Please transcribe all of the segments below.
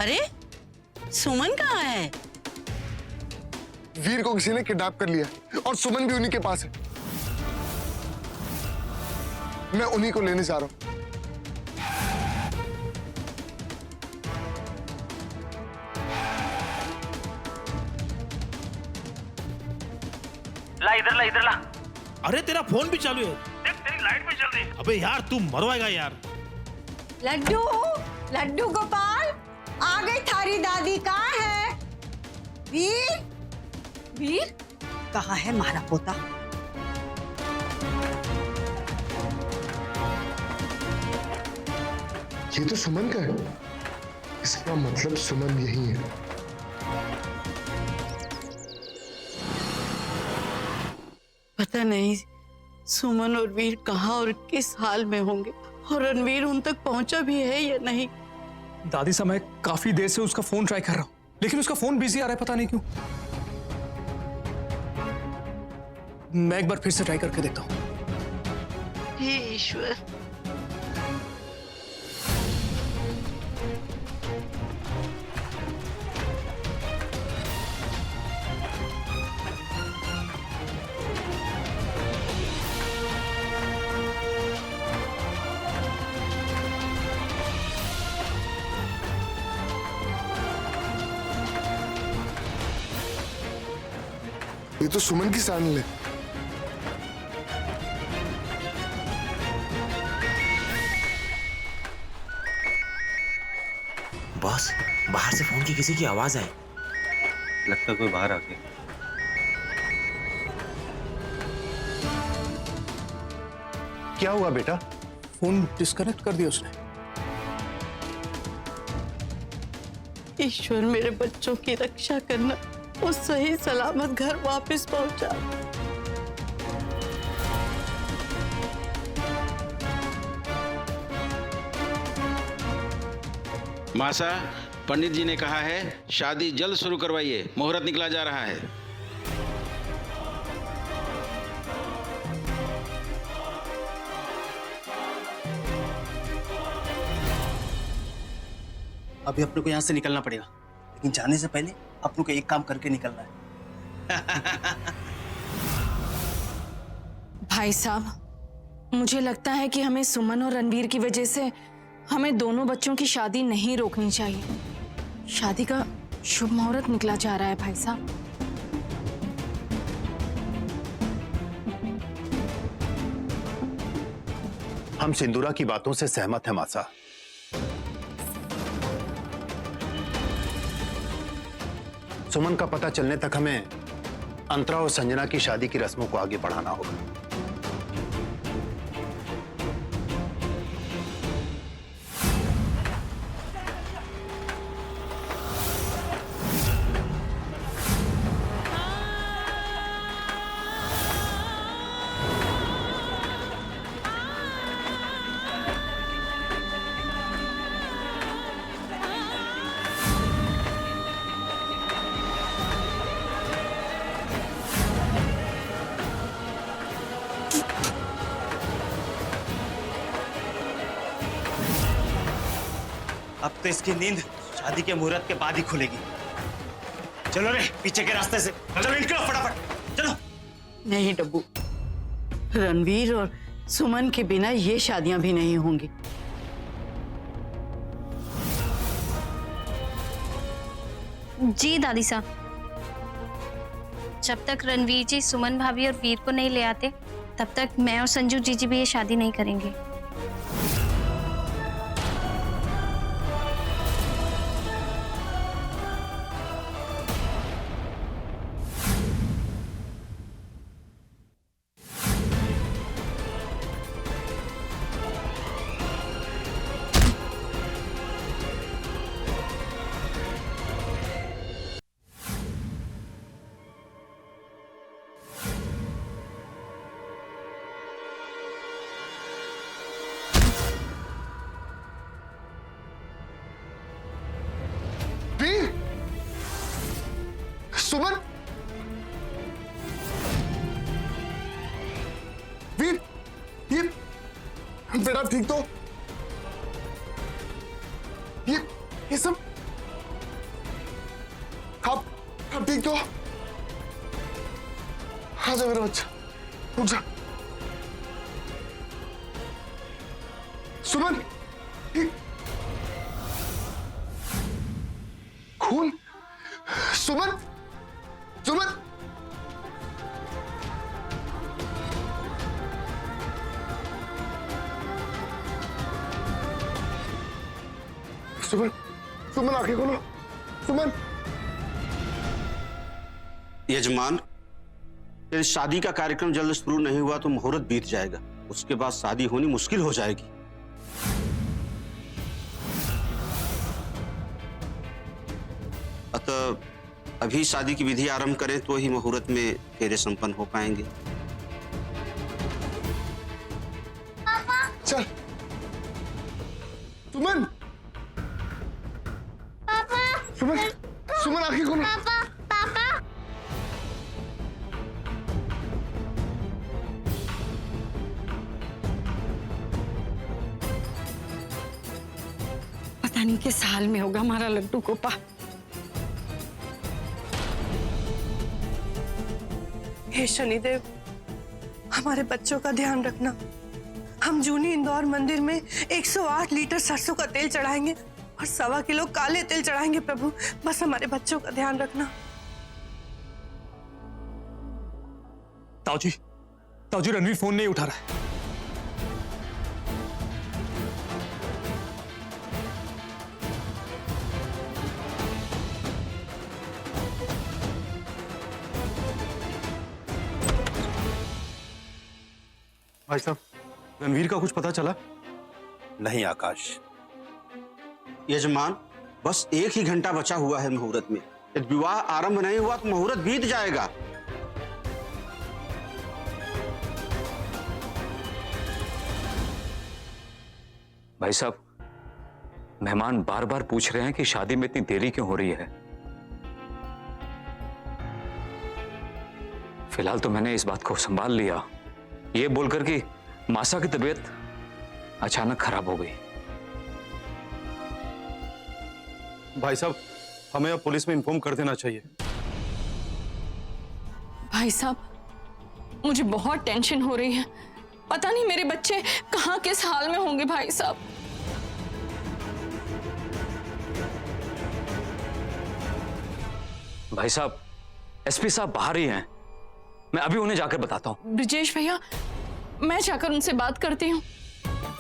अरे सुमन कहाँ है? वीर को किसी ने किडनैप कर लिया और सुमन भी उन्हीं के पास है। मैं उन्हीं को लेने जा रहा हूं। ला इधर ला इधर ला। अरे तेरा फोन भी चालू है। देख तेरी लाइट भी जल रही है। अबे यार तू मरवाएगा यार। लड्डू लड्डू गोपाल आ गई थारी दादी। कहाँ है वीर? वीर कहाँ है मारा पोता? ये तो सुमन का है। इसका मतलब सुमन यही है। पता नहीं सुमन और वीर कहाँ और किस हाल में होंगे, और रणवीर उन तक पहुंचा भी है या नहीं। दादी साहब मैं काफी देर से उसका फोन ट्राई कर रहा हूँ, लेकिन उसका फोन बिजी आ रहा है, पता नहीं क्यों। मैं एक बार फिर से ट्राई करके देखता हूँ। हे ईश्वर। ये तो सुमन की सैंडल है। बॉस, बाहर से फोन की किसी की आवाज आई। लगता कोई बाहर आ गया। क्या हुआ बेटा? फोन डिस्कनेक्ट कर दिया उसने। ईश्वर मेरे बच्चों की रक्षा करना, वो सही सलामत घर वापस पहुंचा। मासा, पंडित जी ने कहा है शादी जल्द शुरू करवाइए, मुहूर्त निकला जा रहा है। अभी अपने को यहाँ से निकलना पड़ेगा, लेकिन जाने से पहले अपने को एक काम करके निकलना है। भाई साहब, मुझे लगता है कि हमें सुमन और रणवीर की वजह से हमें दोनों बच्चों की शादी नहीं रोकनी चाहिए। शादी का शुभ मुहूर्त निकला जा रहा है भाई साहब। हम सिंदूरा की बातों से सहमत हैं मासा। सुमन का पता चलने तक हमें अंतरा और संजना की शादी की रस्मों को आगे बढ़ाना होगा। अब तो इसकी नींद शादी के मुहूर्त के बाद ही खुलेगी। चलो रे, पीछे के रास्ते से चलो, निकलो फटाफट चलो। नहीं डब्बू, रणवीर और सुमन के बिना ये शादियां भी नहीं होंगी। जी दादी साहब, जब तक रणवीर जी सुमन भाभी और वीर को नहीं ले आते, तब तक मैं और संजू जी भी ये शादी नहीं करेंगे। वीर, सुमन, वीर, ये बेटा ठीक तो? ये सब ठीक तो? आ जा मेरा बच्चा, उठ जा। सुमन, खून? सुमन, सुमन, सुमन, सुमन आंखें खोलो, सुमन। यजमान, यदि शादी का कार्यक्रम जल्द शुरू नहीं हुआ तो मुहूर्त बीत जाएगा, उसके बाद शादी होनी मुश्किल हो जाएगी। अतः अभी शादी की विधि आरंभ करें तो ही मुहूर्त में फेरे संपन्न हो पाएंगे। चल, सुमन, सुमन, सुमन आंखें खोलो। पता नहीं किस हाल में होगा हमारा लड्डू गोपाल। हे शनिदेव, हमारे बच्चों का ध्यान रखना। हम जूनी इंदौर मंदिर में 108 लीटर सरसों का तेल चढ़ाएंगे और 1.25 किलो काले तेल चढ़ाएंगे प्रभु। बस हमारे बच्चों का ध्यान रखना। ताऊजी, ताऊजी रणवीर फोन नहीं उठा रहा है। भाई साहब, रणवीर का कुछ पता चला? नहीं आकाश। यजमान, बस 1 ही घंटा बचा हुआ है मुहूर्त में। यदि विवाह आरंभ नहीं हुआ तो मुहूर्त बीत जाएगा। भाई साहब, मेहमान बार बार पूछ रहे हैं कि शादी में इतनी देरी क्यों हो रही है। फिलहाल तो मैंने इस बात को संभाल लिया, ये बोलकर कि मासा की तबीयत अचानक खराब हो गई। भाई साहब, हमें अब पुलिस में इन्फॉर्म कर देना चाहिए। भाई साहब, मुझे बहुत टेंशन हो रही है। पता नहीं मेरे बच्चे कहाँ किस हाल में होंगे। भाई साहब, भाई साहब, एसपी साहब बाहर ही हैं, मैं अभी उन्हें जाकर बताता हूँ। ब्रिजेश भैया, मैं जाकर उनसे बात करती हूँ,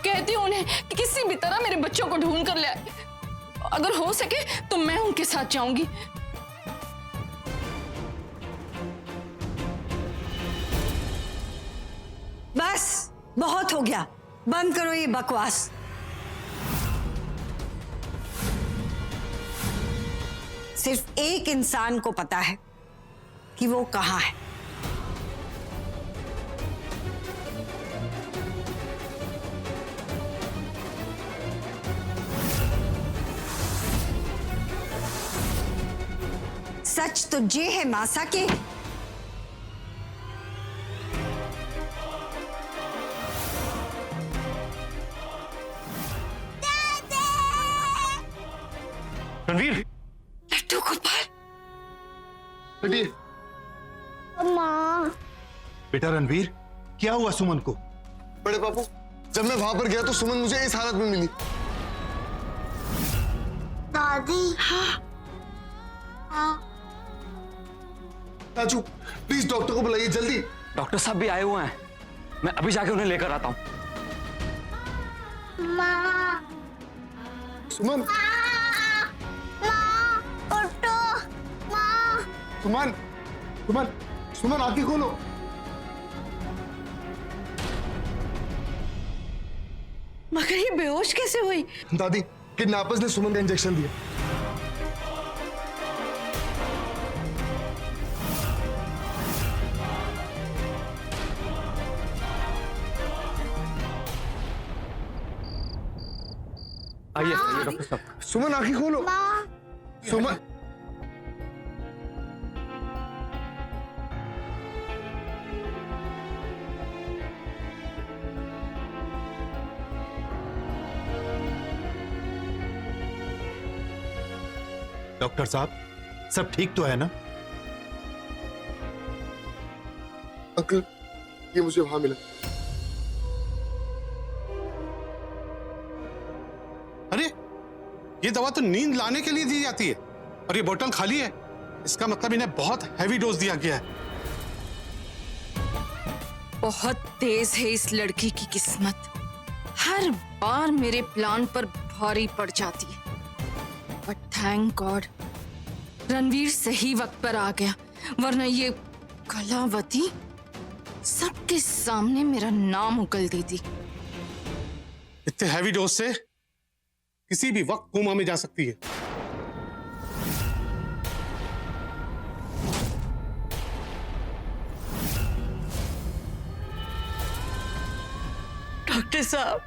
कहती हूँ उन्हें कि किसी भी तरह मेरे बच्चों को ढूंढ कर ले आए। अगर हो सके तो मैं उनके साथ जाऊंगी। बस बहुत हो गया, बंद करो ये बकवास। सिर्फ एक इंसान को पता है कि वो कहाँ है। सच तो ये है मासा के रणवीर, लड्डू गोपाल। बेटी, बेटा रणवीर, क्या हुआ सुमन को? बड़े बापू, जब मैं वहां पर गया तो सुमन मुझे इस हालत में मिली। दादी। हाँ राजू, प्लीज डॉक्टर को बुलाइए जल्दी। डॉक्टर साहब भी आए हुए हैं, मैं अभी जाके उन्हें लेकर आता हूँ। माँ। सुमन, उठो, माँ। सुमन, सुमन, सुमन आंखें खोलो। मगर ये बेहोश कैसे हुई? दादी, किडनैपर्स ने सुमन का इंजेक्शन दिया। आइए डॉक्टर साहब। सुमन आंखें खोलो। सुमन, डॉक्टर साहब, सब ठीक तो है ना? ये मुझे वहां मिला। अरे ये दवा तो नींद लाने के लिए दी जाती है और ये बोतल खाली है। इसका मतलब इन्हें बहुत हैवी डोज दिया गया है। बहुत तेज है इस लड़की की किस्मत, हर बार मेरे प्लान पर भारी पड़ जाती है। बट थैंक गॉड रणवीर सही वक्त पर आ गया, वरना ये कलावती सबके सामने मेरा नाम उगल देती। इतने हैवी डोज से किसी भी वक्त कोमा में जा सकती है। डॉक्टर साहब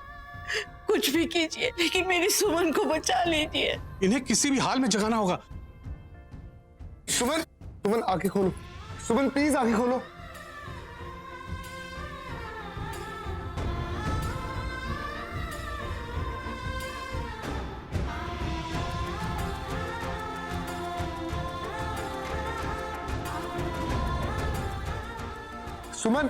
कुछ भी कीजिए, लेकिन मेरी सुमन को बचा लीजिए। इन्हें किसी भी हाल में जगाना होगा। सुमन, सुमन आंखें खोलो। सुमन प्लीज आंखें खोलो। सुमन,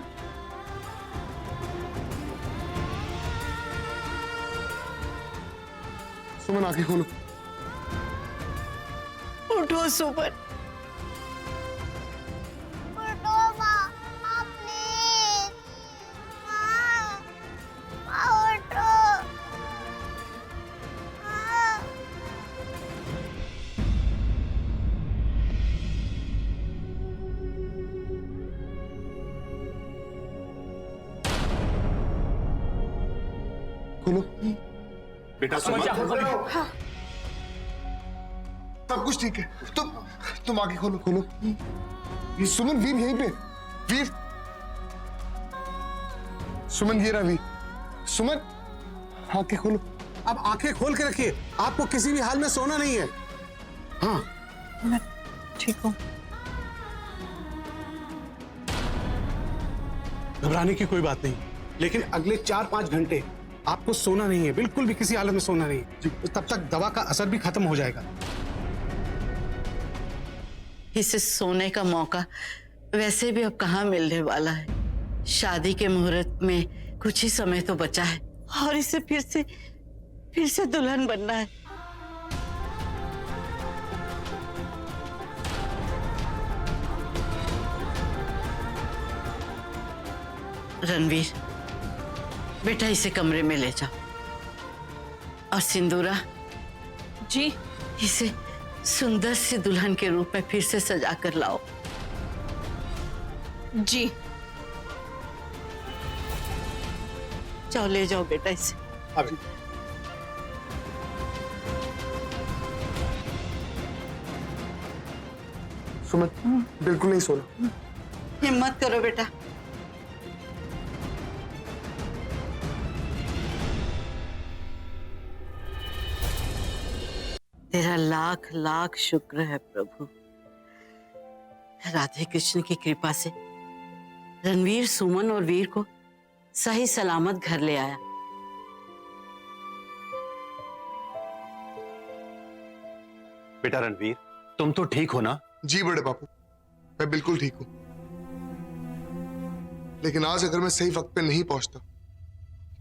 सुमन आंखें खोलो। उठो सुमन। उठो माँ, माँ प्लीज, माँ, माँ उठो, माँ। खोलो बेटा सुमन, हाँ। सब कुछ ठीक है। तुम आगे खोलो। खोलो। ये सुमन, वीर यहीं पे। वीर, सुमन ये रहा वीर। सुमन आंखें खोलो। अब आंखें खोल के रखिए, आपको किसी भी हाल में सोना नहीं है। हाँ मैं ठीक हूँ। घबराने की कोई बात नहीं, लेकिन अगले 4-5 घंटे आपको सोना नहीं है, बिल्कुल भी किसी हालत में सोना नहीं है। तब तक दवा का असर भी खत्म हो जाएगा। इसे सोने का मौका वैसे भी अब कहाँ मिलने वाला है। शादी के मुहूर्त में कुछ ही समय तो बचा है और इसे फिर से दुल्हन बनना है। रणवीर बेटा इसे कमरे में ले जाओ और सिंदूरा जी इसे सुंदर सी दुल्हन के रूप में फिर से सजा कर लाओ। जी जाओ ले जाओ बेटा इसे। अभी सुमन बिल्कुल नहीं सोना। हिम्मत करो बेटा। तेरा लाख लाख शुक्र है प्रभु। राधे कृष्ण की कृपा से रणवीर सुमन और वीर को सही सलामत घर ले आया। बेटा रणवीर, तुम तो ठीक हो ना? जी बड़े बापू, मैं बिल्कुल ठीक हूं। लेकिन आज अगर मैं सही वक्त पे नहीं पहुंचता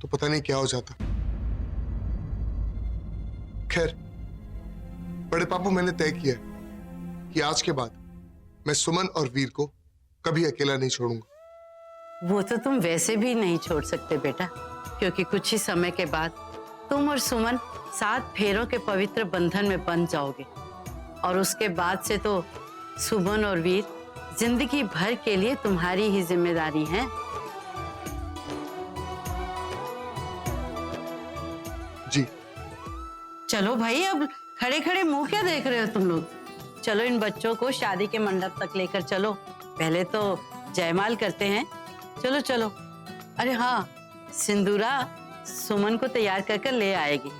तो पता नहीं क्या हो जाता। खैर बड़े पापू, मैंने तय किया है कि आज के बाद मैं सुमन और वीर को कभी अकेला नहीं छोड़ूंगा। वो तो तुम वैसे भी नहीं छोड़ सकते बेटा, क्योंकि कुछ ही समय के बाद तुम और सुमन 7 फेरों के पवित्र बंधन में बंध जाओगे और उसके बाद से तो सुमन और वीर जिंदगी भर के लिए तुम्हारी ही जिम्मेदारी है। जी चलो भाई, अब खड़े खड़े मुंह क्या देख रहे हो तुम लोग? चलो इन बच्चों को शादी के मंडप तक लेकर चलो। पहले तो जयमाल करते हैं। चलो चलो। अरे हाँ, सिंदूरा सुमन को तैयार कर ले आएगी।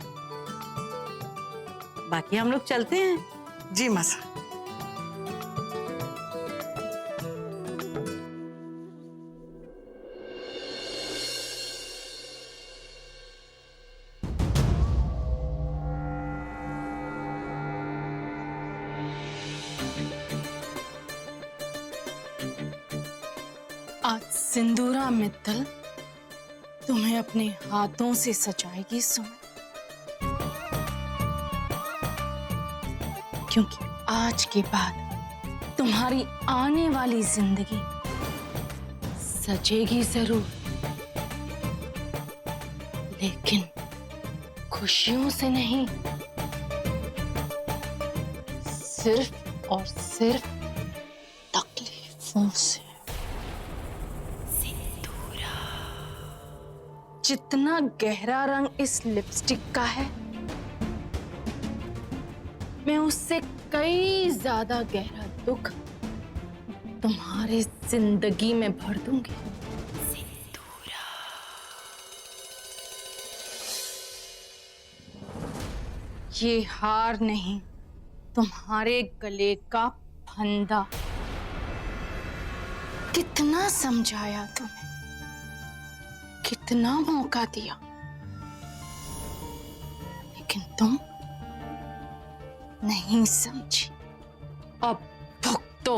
बाकी हम लोग चलते हैं। जी मासा। आज सिंदूरा मित्तल तुम्हें अपने हाथों से सजाएगी सुमन, क्योंकि आज के बाद तुम्हारी आने वाली जिंदगी सजेगी जरूर, लेकिन खुशियों से नहीं, सिर्फ और सिर्फ तकलीफों से। जितना गहरा रंग इस लिपस्टिक का है, मैं उससे कई ज्यादा गहरा दुख तुम्हारे जिंदगी में भर दूंगी। ये हार नहीं, तुम्हारे गले का फंदा। कितना समझाया तुम्हें, कितना मौका दिया, लेकिन तुम नहीं समझी। अब भुगतो।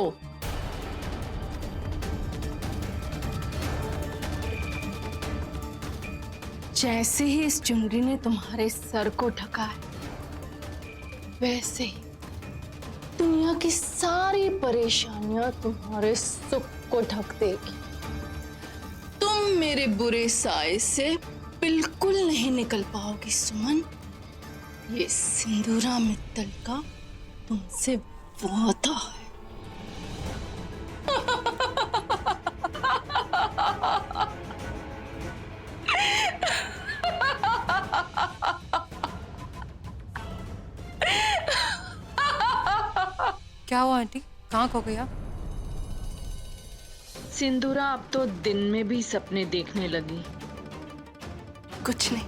जैसे ही इस चुनरी ने तुम्हारे सर को ढका है, वैसे ही दुनिया की सारी परेशानियां तुम्हारे सुख को ढक देगी। तुम मेरे बुरे साए से बिल्कुल नहीं निकल पाओगी सुमन। ये सिंदूरा मित्तल का तुमसे वादा है। क्या हुआ आंटी, कहाँ खो गई आप? सिंदूरा अब तो दिन में भी सपने देखने लगी। कुछ नहीं।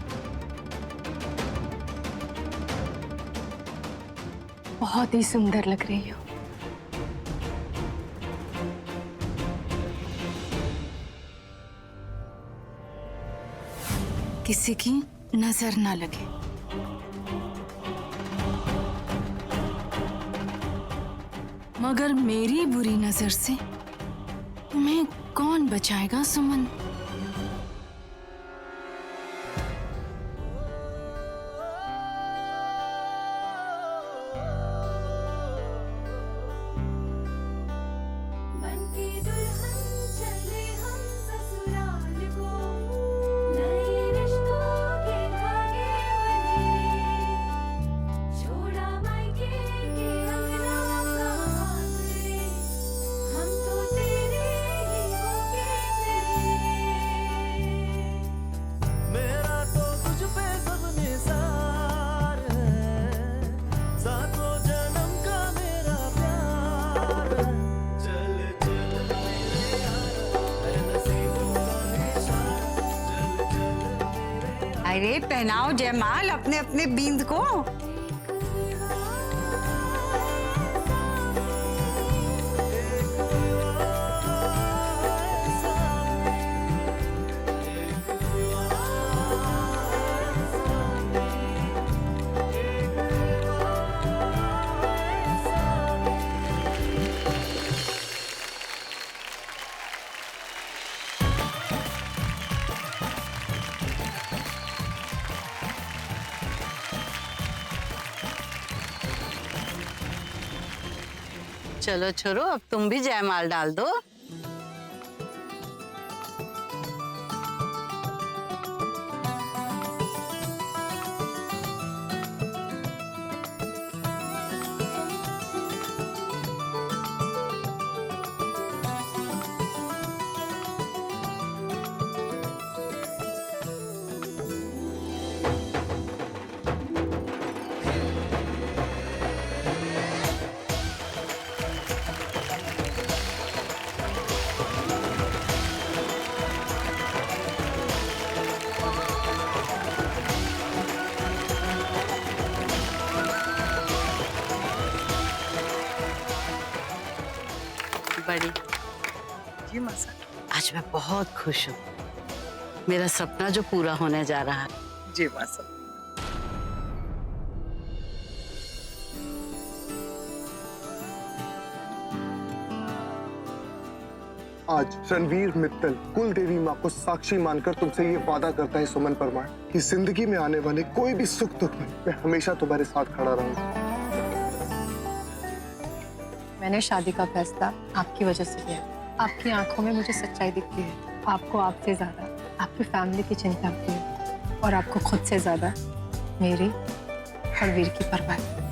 बहुत ही सुंदर लग रही हो। किसी की नजर ना लगे। मगर मेरी बुरी नजर से तुम्हें कौन बचाएगा सुमन? अरे पहनाओ जयमाल अपने अपने बींद को। चलो छोरो, अब तुम भी जयमाल डाल दो। बड़ी जी मासा। आज मैं बहुत खुश हूँ। मेरा सपना जो पूरा होने जा रहा है। जी मासा। आज रणवीर मित्तल कुल देवी माँ को साक्षी मानकर तुमसे ये वादा करता है सुमन परमार कि जिंदगी में आने वाले कोई भी सुख दुख में मैं हमेशा तुम्हारे साथ खड़ा रहूंगा। मैंने शादी का फैसला आपकी वजह से किया। आपकी आंखों में मुझे सच्चाई दिखती है। आपको आपसे ज्यादा आपकी फैमिली की चिंता होती है और आपको खुद से ज्यादा मेरी और वीर की परवाह है।